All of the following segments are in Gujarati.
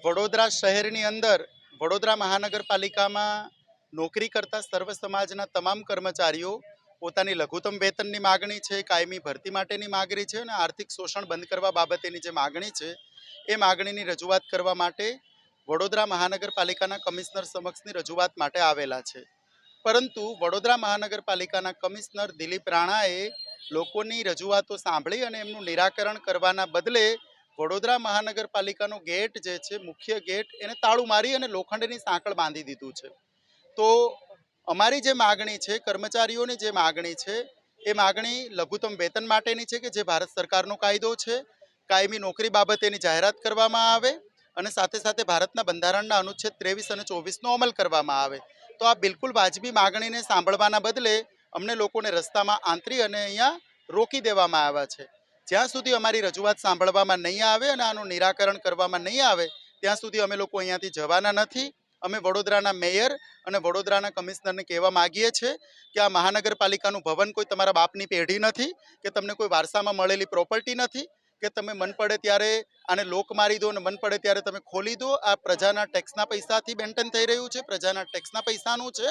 વડોદરા શહેરની અંદર વડોદરા મહાનગરપાલિકામાં નોકરી કરતા સર્વ સમાજના તમામ કર્મચારીઓ પોતાની લઘુત્તમ વેતનની માગણી છે, કાયમી ભરતી માટેની માગણી છે અને આર્થિક શોષણ બંધ કરવા બાબતેની જે માગણી છે એ માગણીની રજૂઆત કરવા માટે વડોદરા મહાનગરપાલિકાના કમિશનર સમક્ષની રજૂઆત માટે આવેલા છે. પરંતુ વડોદરા મહાનગરપાલિકાના કમિશનર દિલીપ રાણાએ લોકોની રજૂઆતો સાંભળી અને એમનું નિરાકરણ કરવાના બદલે વડોદરા મહાનગરપાલિકાનો ગેટ જે છે, મુખ્ય ગેટ, એને તાળું મારી અને લોખંડની સાંકળ બાંધી દીધું છે. તો અમારી જે માગણી છે, કર્મચારીઓની જે માગણી છે, એ માગણી લઘુત્તમ વેતન માટેની છે કે જે ભારત સરકારનો કાયદો છે. કાયમી નોકરી બાબતેની જાહેરાત કરવામાં આવે અને સાથે સાથે ભારતના બંધારણના અનુચ્છેદ 23 અને 24નો અમલ કરવામાં આવે. તો આ બિલકુલ વાજબી માગણીને સાંભળવાના બદલે અમને લોકોને રસ્તામાં આંતરી અને અહીંયા રોકી દેવામાં આવ્યા છે. જ્યાં સુધી અમારી રજૂઆત સાંભળવામાં નહીં આવે અને આનું નિરાકરણ કરવામાં નહીં આવે ત્યાં સુધી અમે લોકો અહીંયાથી જવાના નથી. અમે વડોદરાના મેયર અને વડોદરાના કમિશનરને કહેવા માગીએ છીએ કે આ મહાનગરપાલિકાનું ભવન કોઈ તમારા બાપની પેઢી નથી કે તમને કોઈ વારસામાં મળેલી પ્રોપર્ટી નથી કે તમે મન પડે ત્યારે આને લોક મારી દો અને મન પડે ત્યારે તમે ખોલી દો. આ પ્રજાના ટેક્સના પૈસાથી મેન્ટેન થઈ રહ્યું છે, પ્રજાના ટેક્સના પૈસાનું છે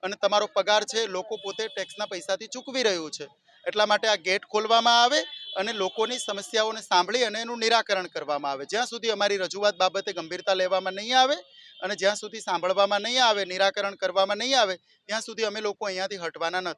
અને તમારો પગાર છે લોકો પોતે ટેક્સના પૈસાથી ચૂકવી રહ્યું છે. એટલા માટે આ ગેટ ખોલવામાં આવે અને લોકોની સમસ્યાઓને સાંભળી અને એનું નિરાકરણ કરવામાં આવે. જ્યાં સુધી અમારી રજૂઆત બાબતે ગંભીરતા લેવામાં નહીં આવે અને જ્યાં સુધી સાંભળવામાં નહીં આવે, નિરાકરણ કરવામાં નહીં આવે, ત્યાં સુધી અમે લોકો અહીંયાથી હટવાના નથી.